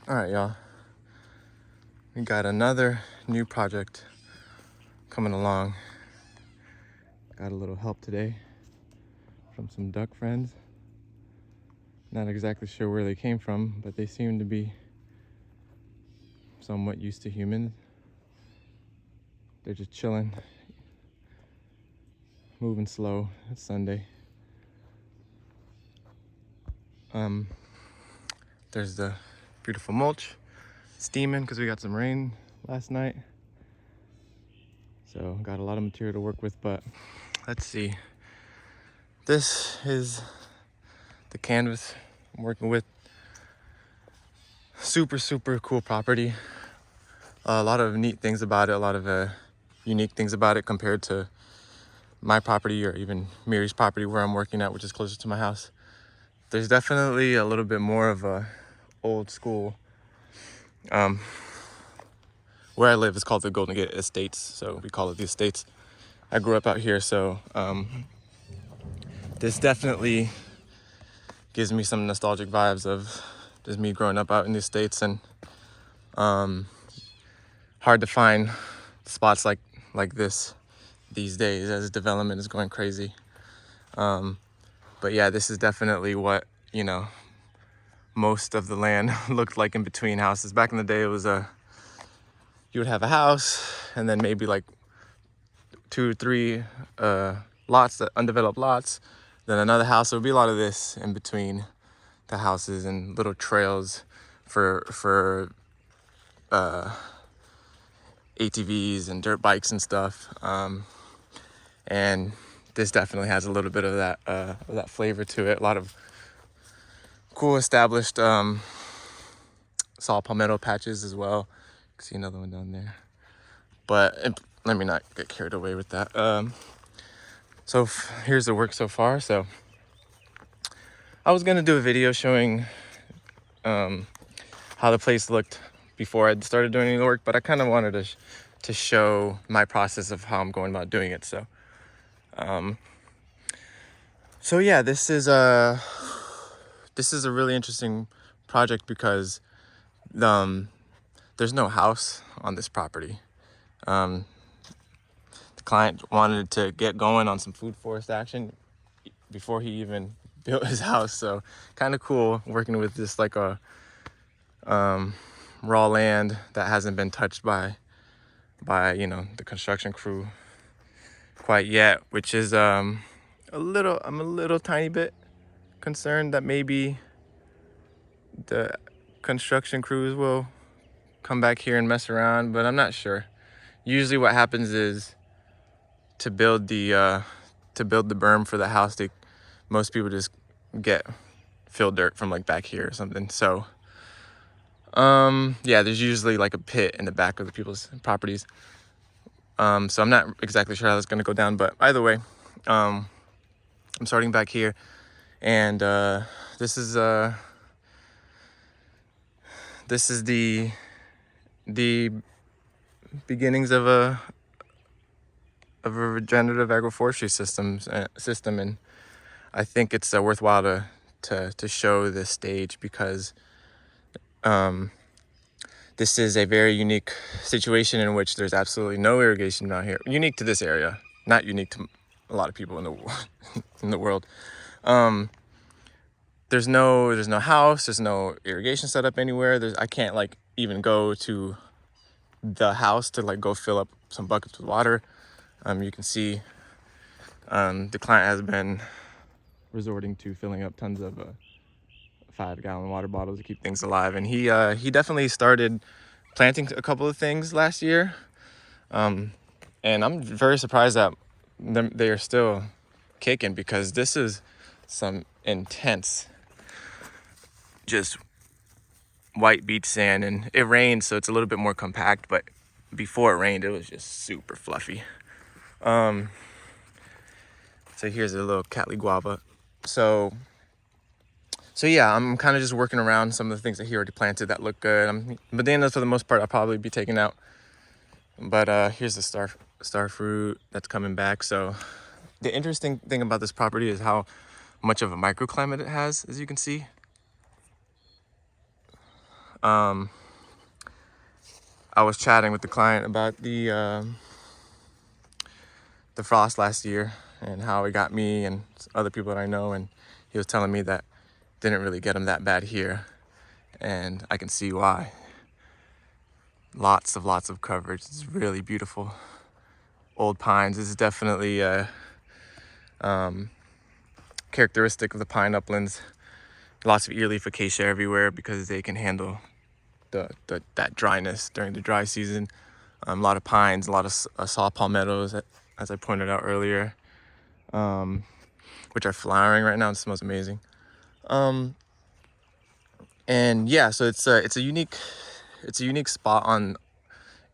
All right, y'all. We got another new project coming along. Got a little help today from some duck friends. Not exactly sure where they came from, but they seem to be somewhat used to humans. They're just chilling, moving slow. It's Sunday. There's the beautiful mulch steaming because we got some rain last night. So got a lot of material to work with, but let's see. This is the canvas I'm working with. Super cool property. A lot of neat things about it, a lot of unique things about it compared to my property or even Miri's property where I'm working at, which is closer to my house. There's definitely a little bit more of a old school. Where I live is called the Golden Gate Estates, so we call it the Estates. I grew up out here, so this definitely gives me some nostalgic vibes of just me growing up out in the States, and hard to find spots like this these days as development is going crazy. But yeah, this is definitely what, most of the land looked like in between houses. Back in the day, it was you would have a house and then maybe like 2 or 3 lots, undeveloped lots, then another house. There would be a lot of this in between the houses and little trails for ATVs and dirt bikes and stuff. And this definitely has a little bit of that flavor to it. A lot of cool established saw palmetto patches as well. You can see another one down there. But let me not get carried away with that. So here's the work so far. So I was gonna do a video showing how the place looked before I started doing any work, but I kind of wanted to show my process of how I'm going about doing it. So yeah, this is a really interesting project because there's no house on this property. The client wanted to get going on some food forest action before he even built his house. So kind of cool working with this like a raw land that hasn't been touched by the construction crew quite yet, which is I'm a little tiny bit concerned that maybe the construction crews will come back here and mess around, but I'm not sure. Usually what happens is to build the berm for the house, most people just get fill dirt from like back here or something. So yeah, there's usually like a pit in the back of the people's properties. So I'm not exactly sure how that's gonna go down, but either way, I'm starting back here, and this is the beginnings of a regenerative agroforestry system, and I think it's worthwhile to show this stage because this is a very unique situation in which there's absolutely no irrigation out here. Unique to this area, not unique to a lot of people in the in the world. There's no house, there's no irrigation set up anywhere. I can't like even go to the house to like go fill up some buckets with water. You can see the client has been resorting to filling up tons of 5-gallon water bottles to keep things alive, and he definitely started planting a couple of things last year, and I'm very surprised that they are still kicking because this is some intense just white beach sand, and it rained so it's a little bit more compact, but before it rained it was just super fluffy. So here's a little Cattleya guava. So yeah, I'm kind of just working around some of the things that he already planted that look good. But then for the most part I'll probably be taking out. But here's the star fruit that's coming back. So the interesting thing about this property is how much of a microclimate it has, as you can see. I was chatting with the client about the frost last year and how it got me and other people that I know, and he was telling me that didn't really get him that bad here, and I can see why. Lots of coverage. It's really beautiful. Old pines. This is definitely a characteristic of the pine uplands. Lots of ear leaf acacia everywhere because they can handle that dryness during the dry season. A lot of pines, a lot of saw palmettos, as I pointed out earlier, which are flowering right now. It smells amazing. And yeah, so it's a unique spot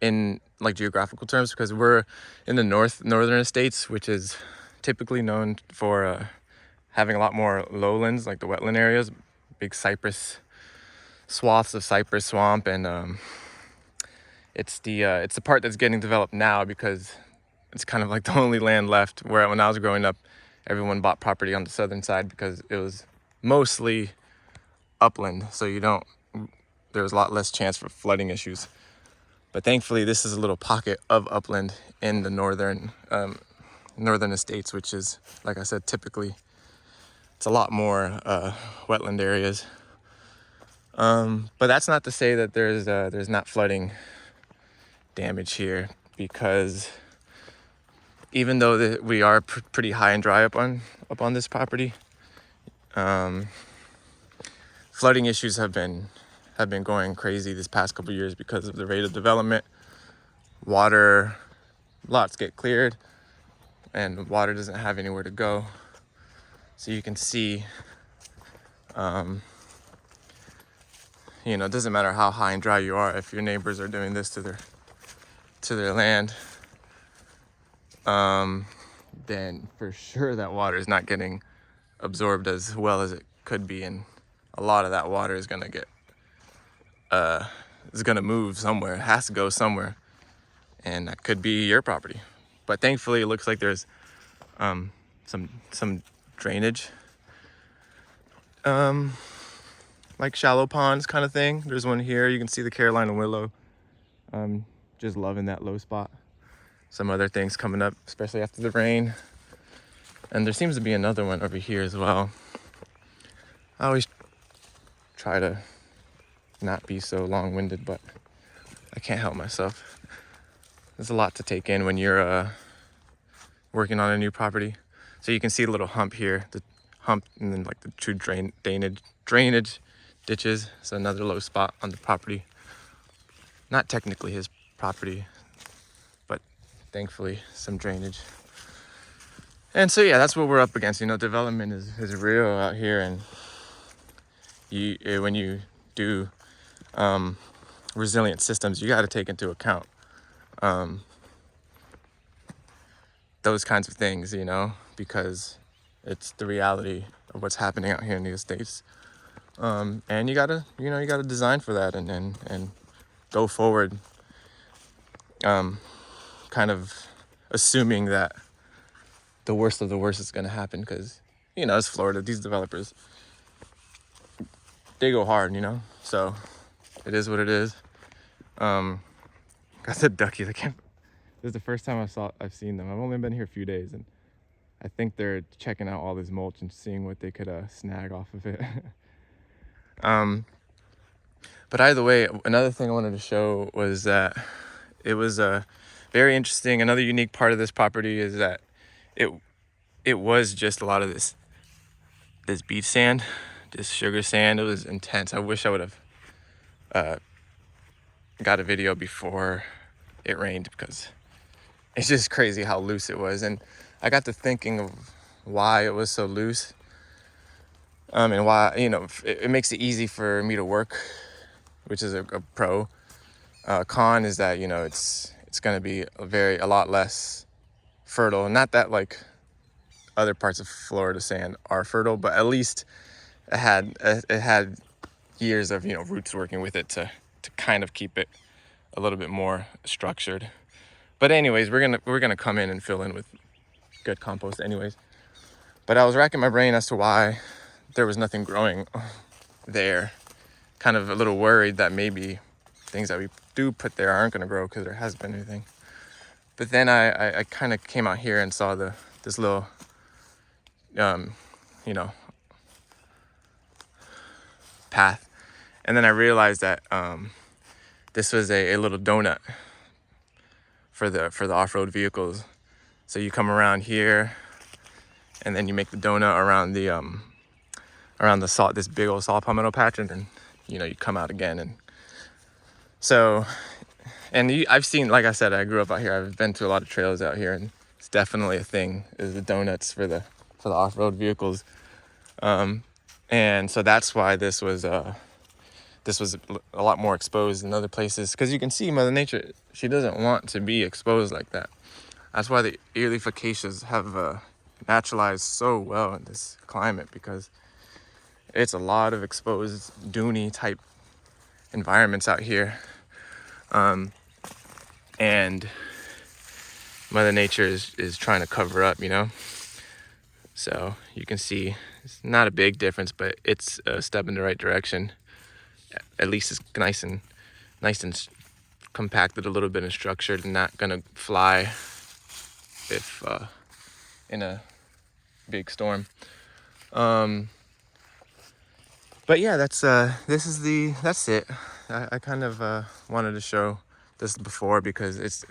in like geographical terms, because we're in the northern states, which is typically known for having a lot more lowlands, like the wetland areas, big cypress swaths of cypress swamp, and it's the part that's getting developed now because it's kind of like the only land left. Where when I was growing up, everyone bought property on the southern side because it was mostly upland, so there was a lot less chance for flooding issues. But thankfully, this is a little pocket of upland in the northern estates, which is, like I said, typically it's a lot more wetland areas. But that's not to say that there's not flooding damage here, because even though we are pretty high and dry up on this property, flooding issues have been going crazy this past couple years because of the rate of development. Water lots get cleared and water doesn't have anywhere to go. So you can see, it doesn't matter how high and dry you are, if your neighbors are doing this to their land, then for sure that water is not getting absorbed as well as it could be, and a lot of that water is gonna move somewhere. It has to go somewhere, and that could be your property. But thankfully, it looks like there's some drainage, like shallow ponds kind of thing. There's one here. You can see the Carolina willow. Just loving that low spot. Some other things coming up, especially after the rain. And there seems to be another one over here as well. I always try to not be so long-winded, but I can't help myself. There's a lot to take in when you're working on a new property. So you can see the little hump here, the hump, and then like the two drainage ditches. So another low spot on the property. Not technically his property, but thankfully some drainage. And so yeah, that's what we're up against. Development is real out here, and when you do resilient systems, you got to take into account those kinds of things, because it's the reality of what's happening out here in the States. And you gotta design for that and go forward, kind of assuming that the worst of the worst is going to happen, because it's Florida. These developers, they go hard, so it is what it is. Got the duckies. This is the first time I've seen them. I've only been here a few days, and I think they're checking out all this mulch and seeing what they could snag off of it. But either way, another thing I wanted to show was that it was very interesting. Another unique part of this property is that it was just a lot of this beach sand, this sugar sand. It was intense. I wish I would have got a video before it rained, because it's just crazy how loose it was. And I got to thinking of why it was so loose, and why it makes it easy for me to work, which is a pro. Con is that it's going to be a lot less fertile. Not that like other parts of Florida sand are fertile, but at least it had years of roots working with it to kind of keep it a little bit more structured. But anyways, we're gonna come in and fill in with good compost anyways. But I was racking my brain as to why there was nothing growing there, kind of a little worried that maybe things that we do put there aren't going to grow because there hasn't been anything. But then I kind of came out here and saw this little, you know, path. And then I realized that this was a little donut for the off-road vehicles. So you come around here, and then you make the donut around the salt, this big old saw palmetto patch, and then you come out again. And so, I've seen, like I said, I grew up out here. I've been to a lot of trails out here, and it's definitely a thing, is the donuts for the off-road vehicles. And so that's why this was a lot more exposed than other places, because you can see Mother Nature, she doesn't want to be exposed like that. That's why the earleaf acacias have naturalized so well in this climate, because it's a lot of exposed duney type environments out here. And Mother Nature is trying to cover up, So you can see it's not a big difference, but it's a step in the right direction. At least it's nice and compacted a little bit and structured, and not gonna fly if in a big storm. But yeah, that's it. I kind of wanted to show this before, because it's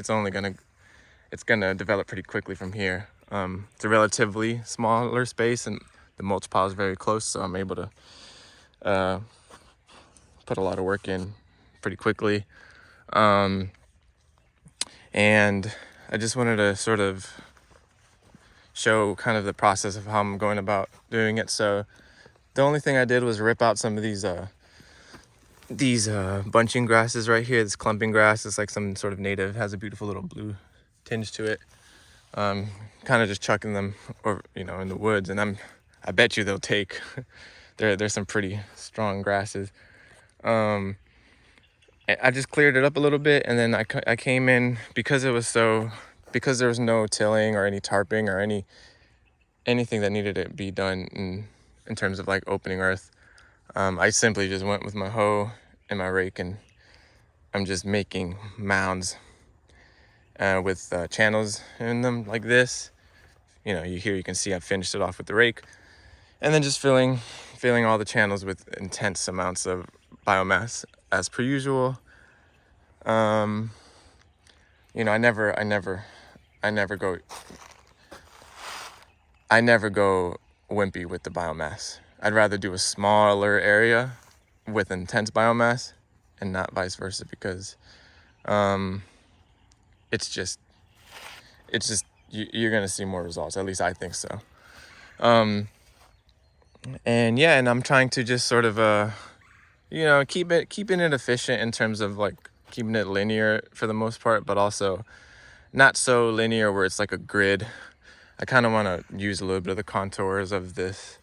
gonna develop pretty quickly from here. It's a relatively smaller space, and the mulch pile is very close, so I'm able to put a lot of work in pretty quickly. And I just wanted to sort of show kind of the process of how I'm going about doing it. So the only thing I did was rip out some of these bunching grasses right here. This clumping grass is like some sort of native, has a beautiful little blue tinge to it. Kind of just chucking them over, in the woods, and I bet you they'll take. There's some pretty strong grasses. I just cleared it up a little bit, and then I came in, because there was no tilling or any tarping or anything that needed to be done in terms of like opening earth. I simply just went with my hoe and my rake, and I'm just making mounds with channels in them like this. You can see I finished it off with the rake, and then just filling all the channels with intense amounts of biomass as per usual. I never go wimpy with the biomass. I'd rather do a smaller area with intense biomass and not vice versa, because it's just you're gonna see more results. At least I think so. And I'm trying to just sort of keeping it efficient in terms of like keeping it linear for the most part, but also not so linear where it's like a grid. I kind of want to use a little bit of the contours of this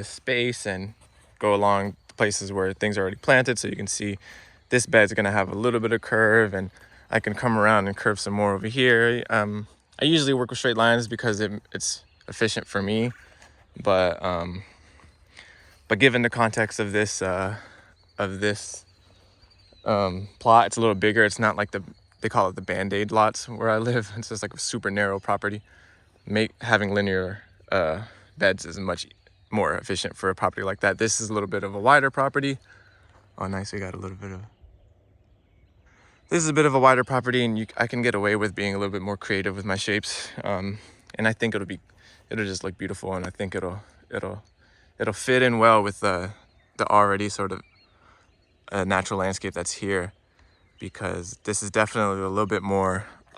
space and go along places where things are already planted, so you can see this bed's going to have a little bit of curve, and I can come around and curve some more over here. I usually work with straight lines because it's efficient for me, but given the context of this plot, it's a little bigger. It's not like they call it the Band-Aid lots where I live. It's just like a super narrow property. Having linear beds is much more efficient for a property like that. This is a little bit of a wider property. Oh, nice. We got a little bit of. This is a bit of a wider property, and I can get away with being a little bit more creative with my shapes. And I think it'll just look beautiful, and I think it'll fit in well with the already sort of natural landscape that's here, because this is definitely a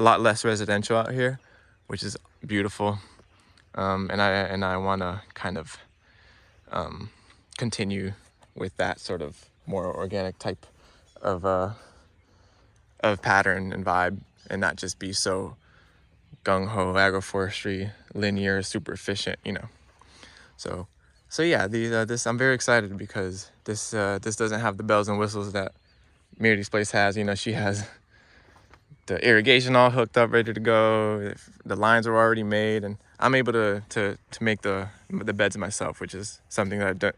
lot less residential out here, which is beautiful. And I want to kind of continue with that sort of more organic type of pattern and vibe, and not just be so gung-ho agroforestry, linear, super efficient, So yeah, this I'm very excited, because this doesn't have the bells and whistles that Miri's place has. She has the irrigation all hooked up, ready to go. The lines are already made, and I'm able to make the beds myself, which is something that I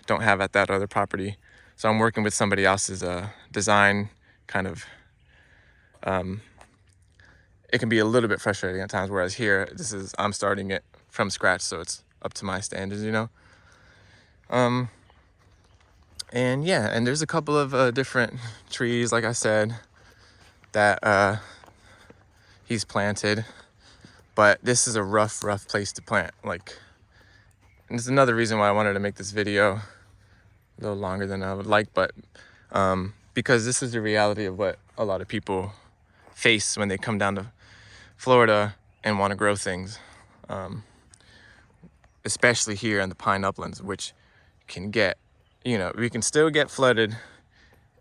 don't have at that other property. So I'm working with somebody else's design kind of. It can be a little bit frustrating at times, whereas here, I'm starting it from scratch, so it's up to my standards, you know. And yeah, and there's a couple of different trees, like I said, that he's planted. But this is a rough place to plant. Like, and this is another reason why I wanted to make this video a little longer than I would like, but because this is the reality of what a lot of people face when they come down to Florida and want to grow things, especially here in the pine uplands, which can get, we can still get flooded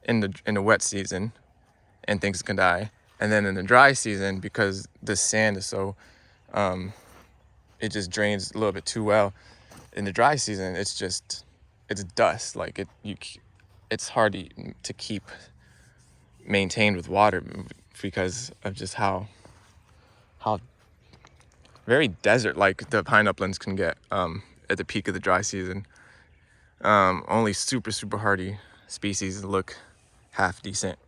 in the wet season and things can die. And then in the dry season, because the sand is so, it just drains a little bit too well. In the dry season, it's dust. Like it's hard to keep maintained with water because of just how very desert-like the pine uplands can get at the peak of the dry season. Only super hardy species look half decent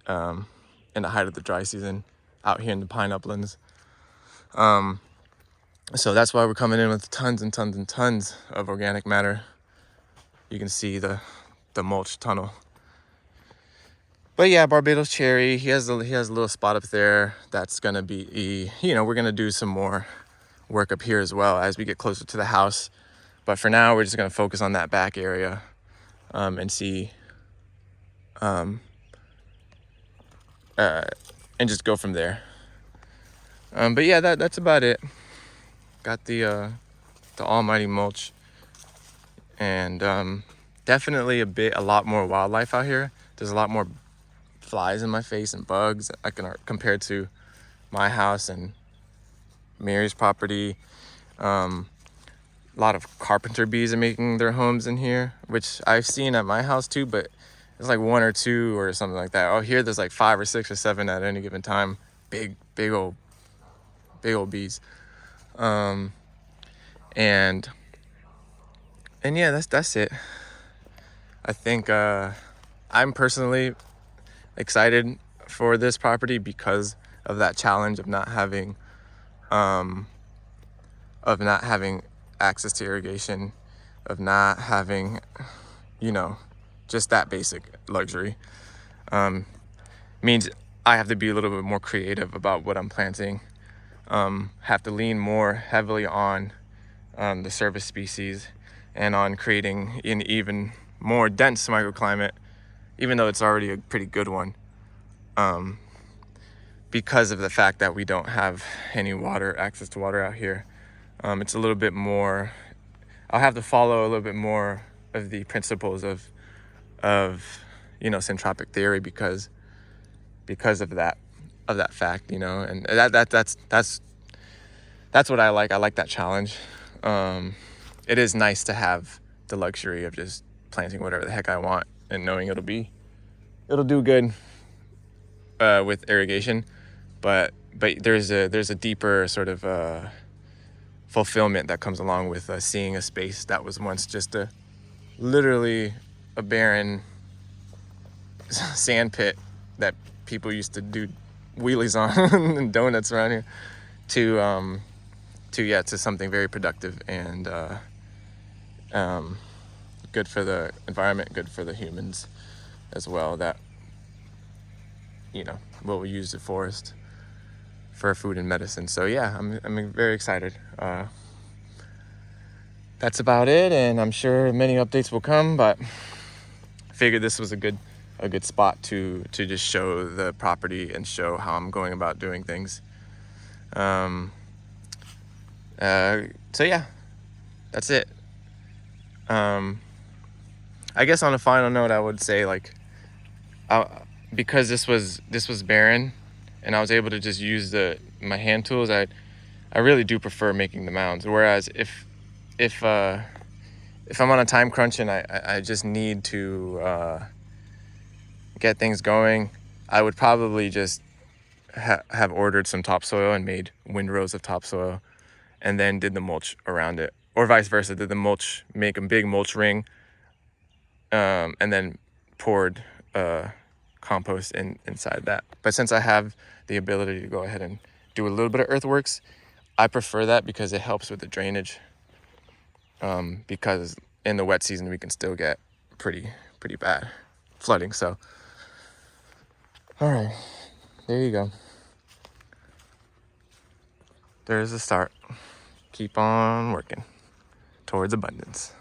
in the height of the dry season out here in the pine uplands. So that's why we're coming in with tons and tons and tons of organic matter. You can see the mulch tunnel. But yeah, Barbados cherry, he has a little spot up there that's gonna be, we're gonna do some more work up here as well as we get closer to the house. But for now, we're just gonna focus on that back area and see, and just go from there. But yeah, that's about it. Got the almighty mulch, and definitely a lot more wildlife out here. There's a lot more flies in my face and bugs compared to my house and Mary's property. A lot of carpenter bees are making their homes in here, which I've seen at my house too, but it's like 1 or 2 or something like that. Oh, here there's like 5 or 6 or 7 at any given time. Big old bees. And yeah, that's it. I think I'm personally excited for this property because of that challenge of not having access to irrigation, of not having, just that basic luxury. Means I have to be a little bit more creative about what I'm planting. Have to lean more heavily on the service species and on creating an even more dense microclimate, even though it's already a pretty good one, because of the fact that we don't have any access to water out here. It's a little bit more, I'll have to follow a little bit more of the principles of syntropic theory because of that fact, and that's what I like. I like that challenge. It is nice to have the luxury of just planting whatever the heck I want and knowing it'll do good with irrigation, but there's a deeper sort of fulfillment that comes along with seeing a space that was once just literally a barren sand pit that people used to do wheelies on and donuts around here to something very productive and good for the environment, good for the humans as well, that we'll use the forest for food and medicine. So yeah, I'm very excited. That's about it, and I'm sure many updates will come, but I figured this was a good spot to just show the property and show how I'm going about doing things. So yeah, that's it. I guess on a final note, I would say, like, because this was barren and I was able to just use my hand tools, I really do prefer making the mounds. Whereas if I'm on a time crunch and I just need to get things going, I would probably just have ordered some topsoil and made windrows of topsoil and then did the mulch around it, or vice versa. Did the mulch, make a big mulch ring and then poured compost inside that. But since I have the ability to go ahead and do a little bit of earthworks, I prefer that because it helps with the drainage. Because in the wet season we can still get pretty bad flooding. So all right, there you go. There's a start. Keep on working towards abundance.